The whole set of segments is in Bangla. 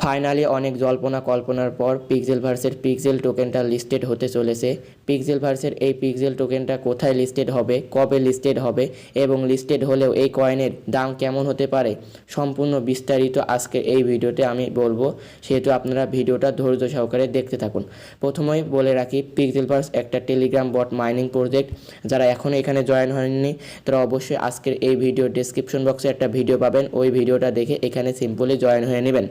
ফাইনালি অনেক জল্পনা কল্পনার পর পিক্সেলভার্সের পিক্সেল টোকেনটা লিস্টেড হতে চলেছে। পিক্সেলভার্সের এই পিক্সেল টোকেনটা কোথায় লিস্টেড হবে, কবে লিস্টেড হবে এবং লিস্টেড হলেও এই কয়েনের দাম কেমন হতে পারে, সম্পূর্ণ বিস্তারিত আজকে এই ভিডিওতে আমি বলবো। সেহেতু আপনারা ভিডিওটা ধৈর্য সহকারে দেখতে থাকুন। প্রথমেই বলে রাখি, পিক্সেলভার্স একটা টেলিগ্রাম বট মাইনিং প্রজেক্ট। যারা এখনও এখানে জয়েন হয়নি তারা অবশ্যই আজকের এই ভিডিও ডেসক্রিপশন বক্সে একটা ভিডিও পাবেন, ওই ভিডিওটা দেখে এখানে সিম্পলি জয়েন হয়ে নেবেন।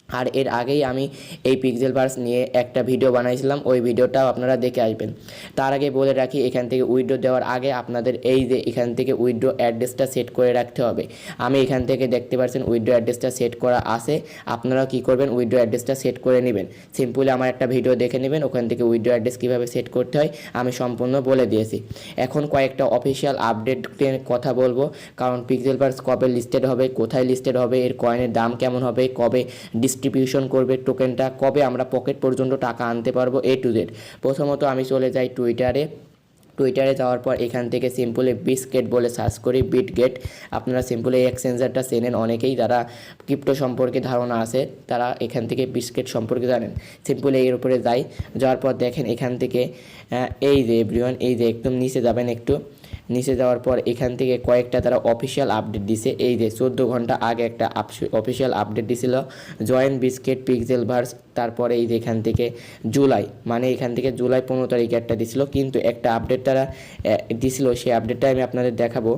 আর এর আগেই আমি এই পিক্সেলভার্স নিয়ে একটা ভিডিও বানাইছিলাম, ওই ভিডিওটাও আপনারা দেখে আসবেন। তার আগে বলে রাখি, এখান থেকে উইথড্র দেওয়ার আগে আপনাদের এই যে এখান থেকে উইথড্র অ্যাড্রেসটা সেট করে রাখতে হবে। আমি এখান থেকে দেখতে পাচ্ছেন উইথড্র অ্যাড্রেসটা সেট করা আছে। আপনারাও কী করবেন, উইথড্র অ্যাড্রেসটা সেট করে নেবেন। সিম্পলি আমার একটা ভিডিও দেখে নেবেন, ওখান থেকে উইথড্র অ্যাড্রেস কীভাবে সেট করতে হয় আমি সম্পূর্ণ বলে দিয়েছি। এখন কয়েকটা অফিসিয়াল আপডেটের কথা বলবো, কারণ পিক্সেলভার্স কবে লিস্টেড হবে, কোথায় লিস্টেড হবে, এর কয়েনের দাম কেমন হবে, কবে ডিস্ট্রিবিউশন করবে টোকেনটা, কবে আমরা পকেট পর্যন্ত টাকা আনতে পারবো, এ টু জেড। প্রথমত আমি চলে যাই টুইটারে যাওয়ার পর এখান থেকে সিম্পলি বিটগেট বলে সার্চ করি, বিটগেট। আপনারা সিম্পলি এই এক্সচেঞ্জারটা চেনেন অনেকেই, যারা ক্রিপ্টো সম্পর্কে ধারণা আছে তারা এখান থেকে বিটগেট সম্পর্কে জানেন। সিম্পলি এর উপরে যাওয়ার পর দেখেন এখান থেকে এই যে এভরিওয়ান, এই যে একদম নিচে যাবেন, একটু নিচে যাওয়ার পর এখান থেকে কয়েকটা তারা অফিসিয়াল আপডেট দিছে। এই যে 14 ঘন্টা আগে একটা অফিসিয়াল আপডেট দিছিল, জয়েন বিটগেট পিক্সেলভার্স। তারপরে এই যে এখান থেকে জুলাই, মানে এখান থেকে জুলাই 15 তারিখে একটা দিছিল, কিন্তু একটা আপডেট তারা দিছিল, সেই আপডেটটা আমি আপনাদের দেখাবো।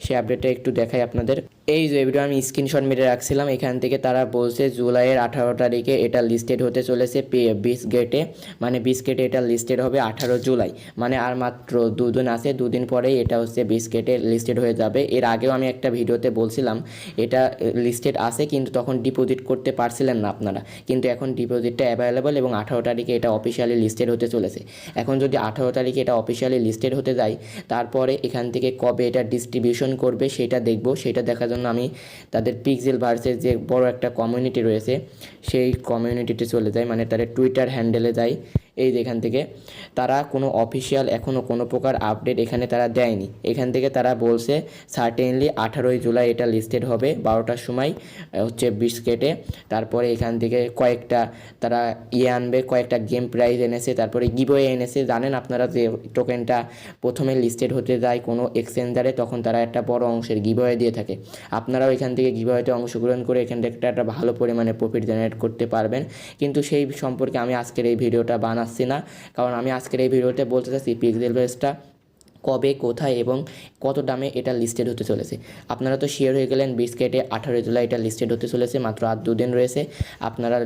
সেই আপডেটটা একটু দেখাই আপনাদের। এই যে ভিডিও আমি স্ক্রিনশট মেরে রাখছিলাম, এখান থেকে তারা বলছে জুলাইয়ের 18 তারিখে এটা লিস্টেড হতে চলেছে বিটগেটে, মানে বিটগেটে এটা লিস্টেড হবে 18 জুলাই, মানে আর মাত্র দুদিন আছে, দুদিন পরেই এটা হচ্ছে বিটগেটে লিস্টেড হয়ে যাবে। এর আগেও আমি একটা ভিডিওতে বলছিলাম এটা লিস্টেড আছে, কিন্তু তখন ডিপোজিট করতে পারছিলেন না আপনারা, কিন্তু এখন ডিপোজিটটা অ্যাভেলেবল এবং 18 তারিখে এটা অফিসিয়ালি লিস্টেড হতে চলেছে। এখন যদি 18 তারিখে এটা অফিসিয়ালি লিস্টেড হতে যায়, তারপরে এখান থেকে কবে এটা ডিস্ট্রিবিউশন করবে সেটা দেখব। সেটা দেখার জন্য আমি তাদের পিক্সেলভার্সের যে বড় একটা কমিউনিটি রয়েছে সেই কমিউনিটিতে চলে যাই, মানে তাদের টুইটার হ্যান্ডেলে যাই। এই যেখান থেকে তারা কোনো অফিসিয়াল এখনও কোনো প্রকার আপডেট এখানে তারা দেয়নি। এখান থেকে তারা বলছে সার্টেনলি 18 জুলাই এটা লিস্টেড হবে 12টার সময় হচ্ছে বিটগেটে। তারপরে এখান থেকে কয়েকটা তারা আনবে, কয়েকটা গেম প্রাইজ এনেছে, তারপরে গিভওয়ে এনেছে। জানেন আপনারা যে টোকেনটা প্রথমে লিস্টেড হতে যায় কোনো এক্সচেঞ্জারে, তখন তারা একটা বড় অংশের গিভওয়ে দিয়ে থাকে। আপনারাও এখান থেকে গিভওয়েতে অংশগ্রহণ করে এখান থেকে একটা ভালো পরিমাণে প্রফিট জেনারেট করতে পারবেন। কিন্তু সেই সম্পর্কে আমি আজকের এই ভিডিওটা বানাচ্ছি না, কারণ আমি আজকের এই ভিডিওতে বলতে চাচ্ছি পিক্সেলভার্সটা কবে, কোথায় এবং কত দামে এটা লিস্টেড হতে চলেছে। আপনারা তো শেয়ার হয়ে গেলেন বিটগেটে 18 জুলাই এটা লিস্টেড হতে চলেছে, মাত্র আর 2 দিন রয়েছে। আপনারা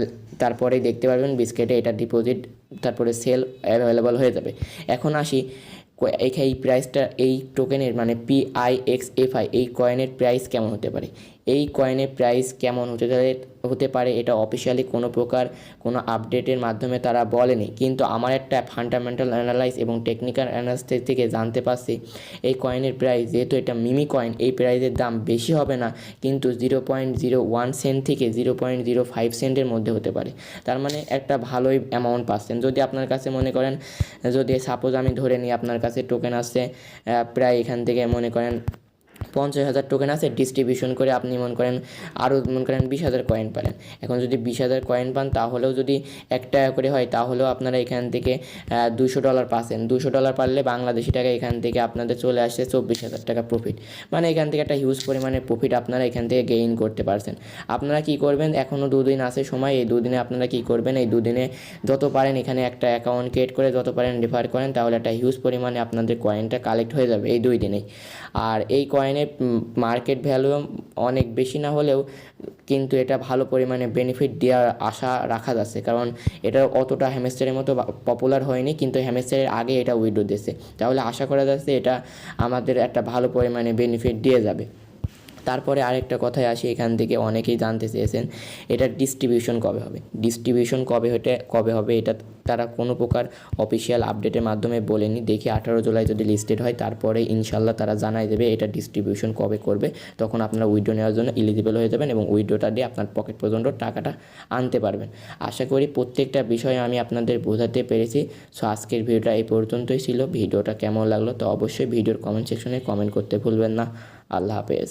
তারপরেই দেখতে পারবেন বিটগেটে এটা ডিপোজিট তারপরে সেল অ্যাভেলেবল হয়ে যাবে। এখন আসি এই প্রাইসটা, এই টোকেনের মানে PIXFI এই কয়েনের প্রাইস কেমন হতে পারে। এই কয়েনের প্রাইস কেমন হতে পারে এটা অফিসিয়ালি কোনো প্রকার কোনো আপডেটের মাধ্যমে তারা বলেনি, কিন্তু আমার একটা ফান্ডামেন্টাল অ্যানালাইজ এবং টেকনিক্যাল অ্যানালাইসিস থেকে জানতে পারছি এই কয়েনের প্রাইস, যেহেতু এটা মিমি কয়েন, এই প্রাইসের দাম বেশি হবে না, কিন্তু 0.01 সেন্ট থেকে 0.05 সেন্টের মধ্যে হতে পারে। তার মানে একটা ভালোই অ্যামাউন্ট পাচ্ছেন। যদি আপনার কাছে মনে করেন, যদি সাপোজ আমি ধরে নিই আপনার কাছে টোকেন আছে প্রায় এখান থেকে মনে করেন 50,000 টোকেন আছে, ডিস্ট্রিবিউশন করে আপনি মনে করেন আরও মনে করেন 20,000 কয়েন পারেন। এখন যদি 20,000 কয়েন পান, তাহলেও যদি 1 টাকা করে হয়, তাহলেও আপনারা এখান থেকে $200 পাচ্ছেন। $200 পারলে বাংলাদেশি টাকা এখান থেকে আপনাদের চলে আসছে 24,000 টাকা প্রফিট। মানে এখান থেকে একটা হিউজ পরিমাণে প্রফিট আপনারা এখান থেকে গেইন করতে পারছেন। আপনারা কি করবেন, এখনও 2 দিন আছে সময়, এই 2 দিনে আপনারা কি করবেন, এই 2 দিনে যত পারেন এখানে একটা অ্যাকাউন্ট ক্রিয়েট করে যত পারেন রেফার করেন, তাহলে একটা হিউজ পরিমাণে আপনাদের কয়েনটা কালেক্ট হয়ে যাবে এই 2 দিনেই। আর এই কয়েনের মার্কেট ভ্যালু অনেক বেশি না হলেও কিন্তু এটা ভালো পরিমাণে বেনিফিট দেওয়ার আশা রাখা যাচ্ছে, কারণ এটা অতটা হ্যামস্টারের মতো পপুলার হয়নি, কিন্তু হ্যামস্টারের আগে এটা উইথড্র দিয়েছে, তাহলে আশা করা যাচ্ছে এটা আমাদের একটা ভালো পরিমাণে বেনিফিট দিয়ে যাবে। তারপরে আরেকটা কথায় আসি, এখান থেকে অনেকেই জানতে চেয়েছেন এটা ডিস্ট্রিবিউশন কবে হবে। ডিস্ট্রিবিউশন কবে হবে এটা তারা কোনো প্রকার অফিসিয়াল আপডেটের মাধ্যমে বলেনি। দেখি 18 জুলাই যদি লিস্টেড হয়, তারপরে ইনশাল্লাহ তারা জানাই দেবে এটা ডিস্ট্রিবিউশন কবে করবে। তখন আপনারা উইথড্র নেওয়ার জন্য এলিজিবল হয়ে যাবেন এবং উইথড্রটা দিয়ে আপনার পকেট পর্যন্ত টাকাটা আনতে পারবেন। আশা করি প্রত্যেকটা বিষয়ে আমি আপনাদের বোঝাতে পেরেছি। সো আজকের ভিডিওটা এই পর্যন্তই ছিল। ভিডিওটা কেমন লাগলো তো অবশ্যই ভিডিওর কমেন্ট সেকশনে কমেন্ট করতে ভুলবেন না। আল্লাহ হাফেজ।